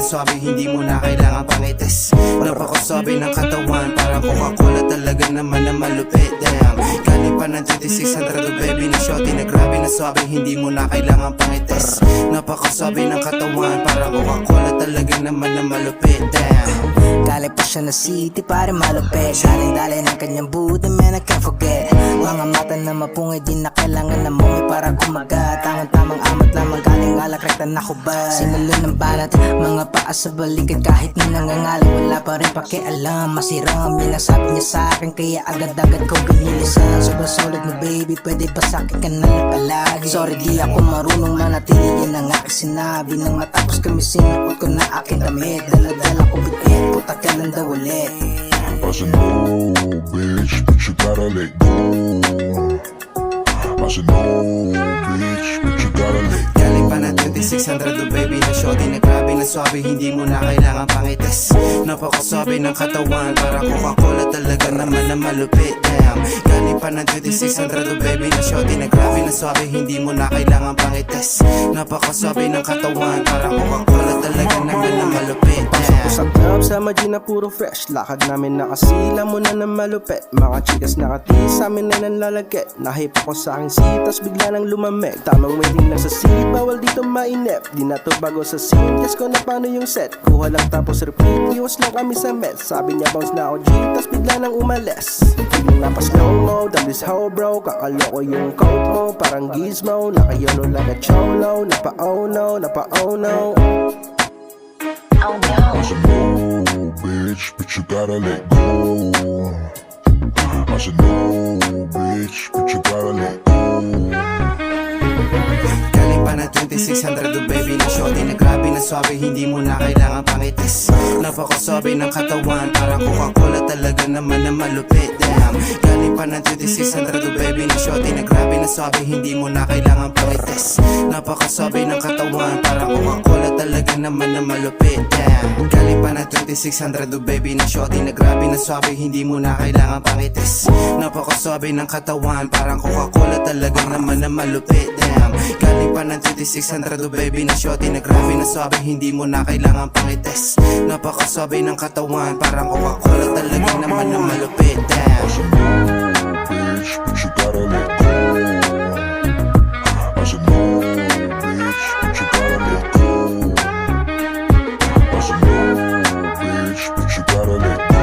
swabe, hindi mo na kailangan pangitis. Napakasabi ng katawan, parang Coca-Cola, talaga naman na malupit. Damn, galing pa ng 2600 baby na shorty na grabe na swabe, hindi mo na kailangan pangitis. Napakasabi ng katawan, parang Coca-Cola, talaga naman na malupit. Damn, galing pa siya na city para malupit. Daling-dali ng kanyang buti, man, I can't forget. Mga mata na mapungay, di na kailangan na mungay para kumagat. Tamang-tamang amat lamang, galing alak, rekta na kubad. Sinulo ng balat, mga paa sa balikat. Kahit na nangangaling, wala pa rin pakialam. Masiram, yun ang sabi niya sa akin, kaya agad-agad ko binilisan. Sobrang solid mo baby, pwede ba sa'kin ka na lang palagi? Sorry, di ako marunong manatili, yan ang aking sinabi. Nang matapos kami, sinuot ko na aking damit. Dala-dala ko bitin, puta ka lang daw ulit. I said no, bitch, but you gotta let go. I said no, bitch, but you gotta let go. galing pa ng 2600 baby na shorty na grabe na swabe, hindi mo na kailangan pangitis. Napakasabi ng katawan, parang Coca-Cola, talaga naman na malupit. Damn, galing pa ng 2600 baby na shorty na grabe na swabe, hindi mo na kailangan pangitis. Napakasabi ng katawan, parang Coca-Cola, talaga naman na malupit. Pasok sa club, sama G na puro fresh. Lakad namin nakasila mo na ng malupit. Mga chikas nakati sa amin na nanlalagkit. Nahip ako sa aking seat, tas bigla nang lumamig. Tamang waiting lang sa seat, bawal dito mainip. Di na to bago sa scene, guess ko na paano yung set. Kuha lang tapos repeat, iwas lang kami sa mess. Sabi niya bounce na ako G, tas bigla nang umalis. Feeling na pa slow mo, dab this hoe bro. Kakaloko yung coat mo, parang gizmo. Nakayolo lang at cholo, napa oh no, napa oh no. I said no, bitch, but you gotta let go. I said no, bitch, but you gotta let go. galing pa ng 2600 baby na shorty na grabe na swabe, hindi mo na kailangan pangitis. Napakasabi ng katawan, parang Coca-Cola, talaga naman na malupit. Damn, galing pa ng 2600 baby na shorty na grabe na swabe, hindi mo na kailangan pangitis. Napakasabi ng katawan, parang Coca-Cola, talaga naman na malupit. Damn, galing pa ng 2600 baby na shorty na grabe na swabe, hindi mo na kailangan pangitis. Napakasabi ng katawan, parang Coca-Cola, talaga naman na malupit. Damn, galing pa ng 2600 baby na shorty na grabe na swabe, hindi mo na kailangan pangitis. Napakasabi ng katawan, parang Coca-Cola, talaga naman na malupit. Damn, I said no, bitch, but you gotta let go. I said no, bitch, but you gotta let go. I said no, bitch, but you gotta let go.